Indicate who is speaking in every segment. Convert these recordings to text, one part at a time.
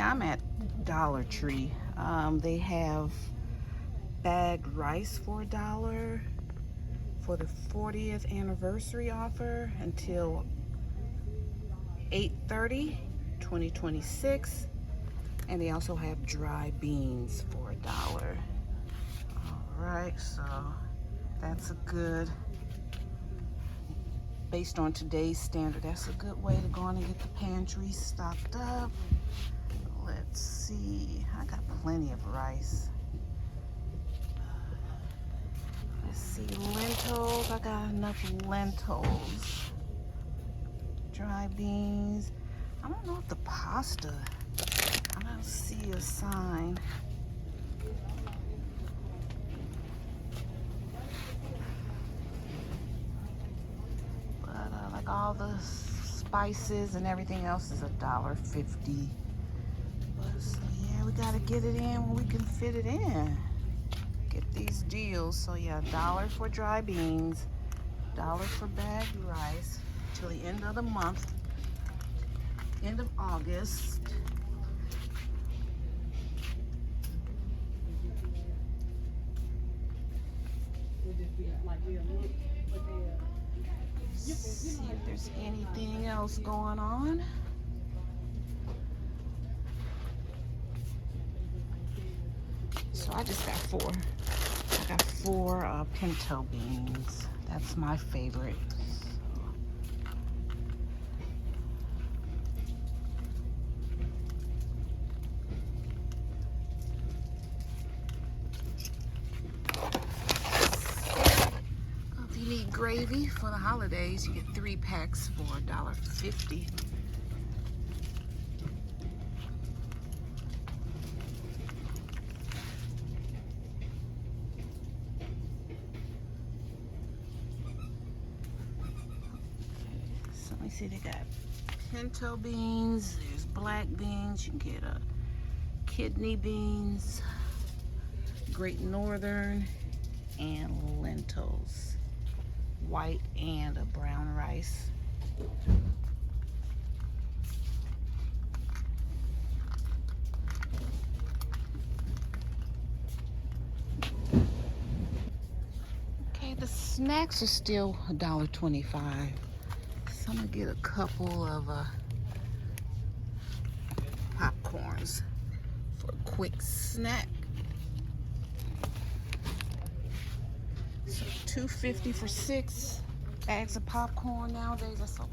Speaker 1: I'm at Dollar Tree. They have bagged rice for $1 for the 40th anniversary offer until 8/30/2026, and they also have dry beans for $1. All right, so that's a good, based on today's standard, that's a good way to go on and get the pantry stocked up. Let's see, I got plenty of rice. Let's see, lentils, I got enough lentils. Dry beans, I don't know if the pasta, I don't see a sign. But like all the spices and everything else is $1.50. But so yeah, we gotta get it in when we can fit it in. Get these deals. So yeah, $1 for dry beans, $1 for bagged rice till the end of the month, end of August. See if there's anything else going on. So I just got four. I got four pinto beans. That's my favorite. If you need gravy for the holidays, you get 3 packs for $1.50. Let me see, they got pinto beans, there's black beans, you can get kidney beans, Great Northern, and lentils, white and a brown rice. Okay, the snacks are still $1.25. I'm gonna get a couple of popcorns for a quick snack. So $2.50 for 6 bags of popcorn nowadays. That's okay.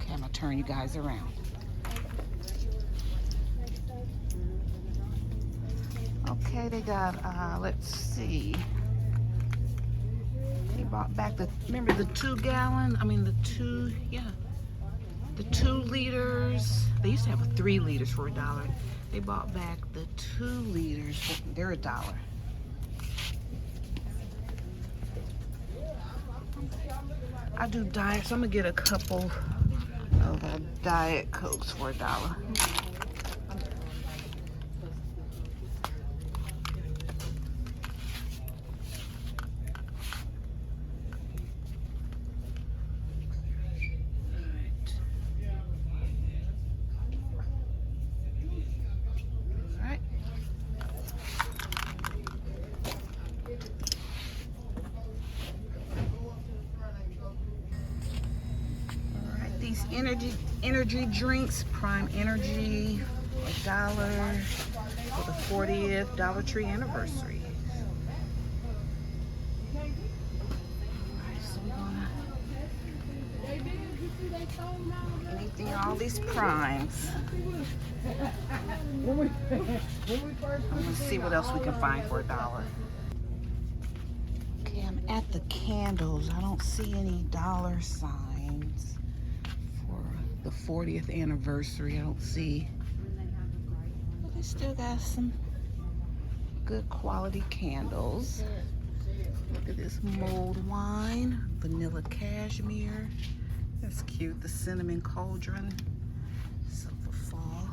Speaker 1: I'm gonna turn you guys around. Okay, they got, let's see. They brought back remember the 2 gallon? I mean the 2 liters. They used to have 3 liters for $1. They bought back the 2 liters. They're $1. I do diet, so I'm gonna get a couple of Diet Cokes for $1. Energy drinks, Prime Energy, $1 for the 40th Dollar Tree anniversary. Alright, so we're gonna anything, all these primes. I'm gonna see what else we can find for $1. Okay, I'm at the candles. I don't see any dollar signs. The 40th anniversary, I don't see. But they still got some good quality candles. Look at this mulled wine, vanilla cashmere. That's cute. The cinnamon cauldron. So for fall.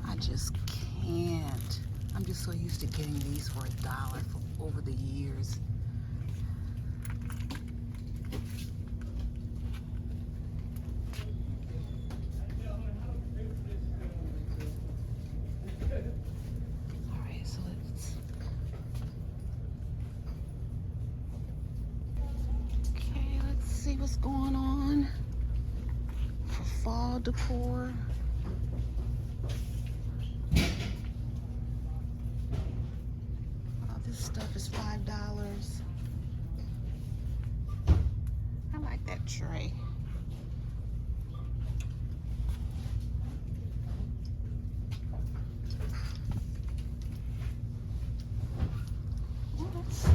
Speaker 1: I just can't. I'm just so used to getting these for $1 for over the years. Alright, so let's see what's going on for fall decor. Stuff is $5. I like that tray. Oh, that's a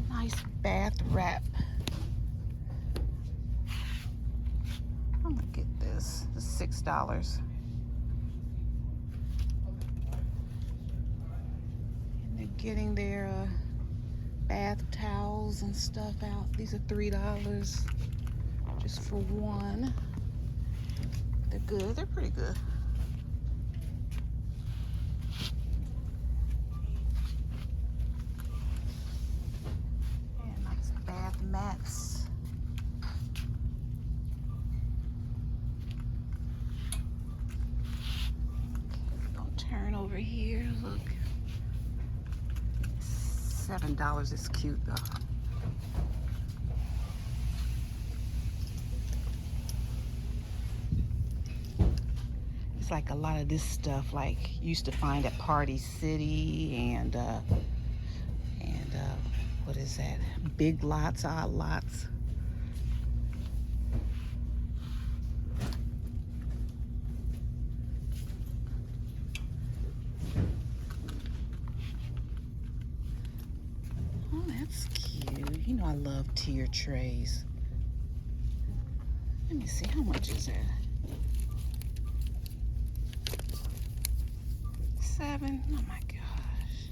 Speaker 1: nice bath wrap. I'm gonna get this. It's $6. Getting their bath towels and stuff out. These are $3 just for one. They're good. They're pretty good. And nice bath mats. Okay, we're gonna turn over here. Look. $7 is cute though. It's like a lot of this stuff like you used to find at Party City and what is that? Big Lots, Odd Lots. That's cute. You know I love tier trays. Let me see, how much is that? $7. Oh my gosh.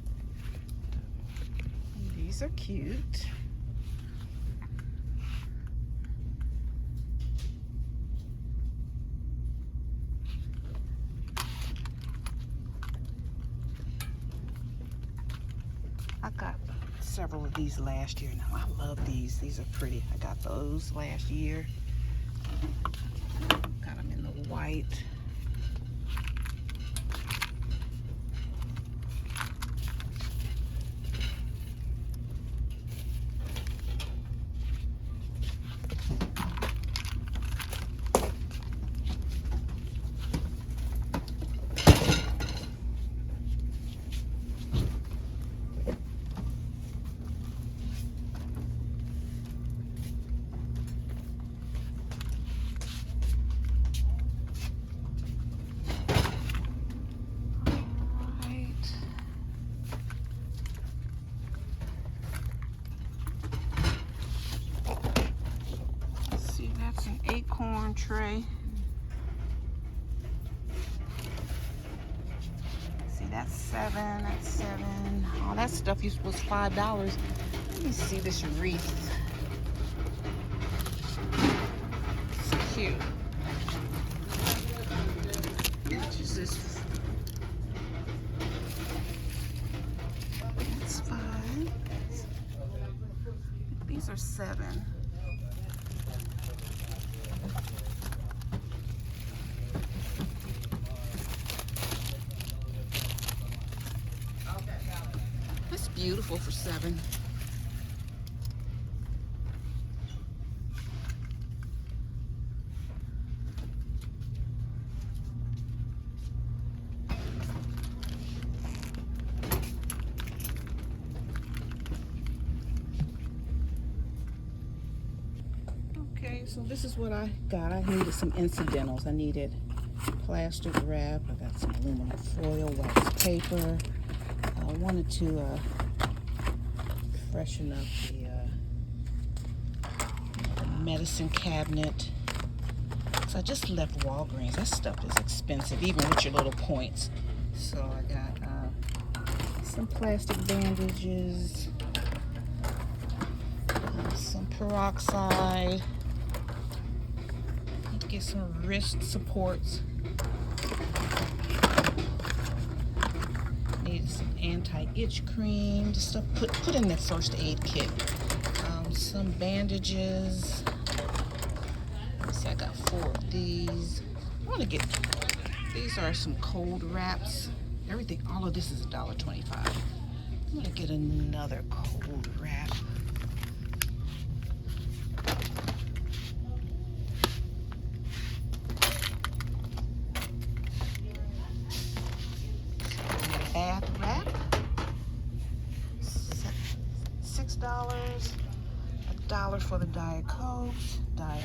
Speaker 1: These are cute. I got several of these last year. Now I love these. These are pretty. I got those last year. Got them in the white. Acorn tray. See, that's $7. That's $7. All that stuff was $5. Let me see this wreath. It's cute. How much is this? It's $5. These are $7. Beautiful for $7. Okay, so this is what I got. I needed some incidentals. I needed plastic wrap. I got some aluminum foil, wax paper. I wanted to freshen up the medicine cabinet. So I just left Walgreens. That stuff is expensive, even with your little points. So I got some plastic bandages, some peroxide. Need to get some wrist supports. Need some anti-itch cream. Just stuff put in the first aid kit. Some bandages. See, I got 4 of these. I want to get, these are some cold wraps. Everything, all of this is $1.25. I'm gonna get another cold wrap. Bath wrap, $6. $1 for the Diet Cokes. $1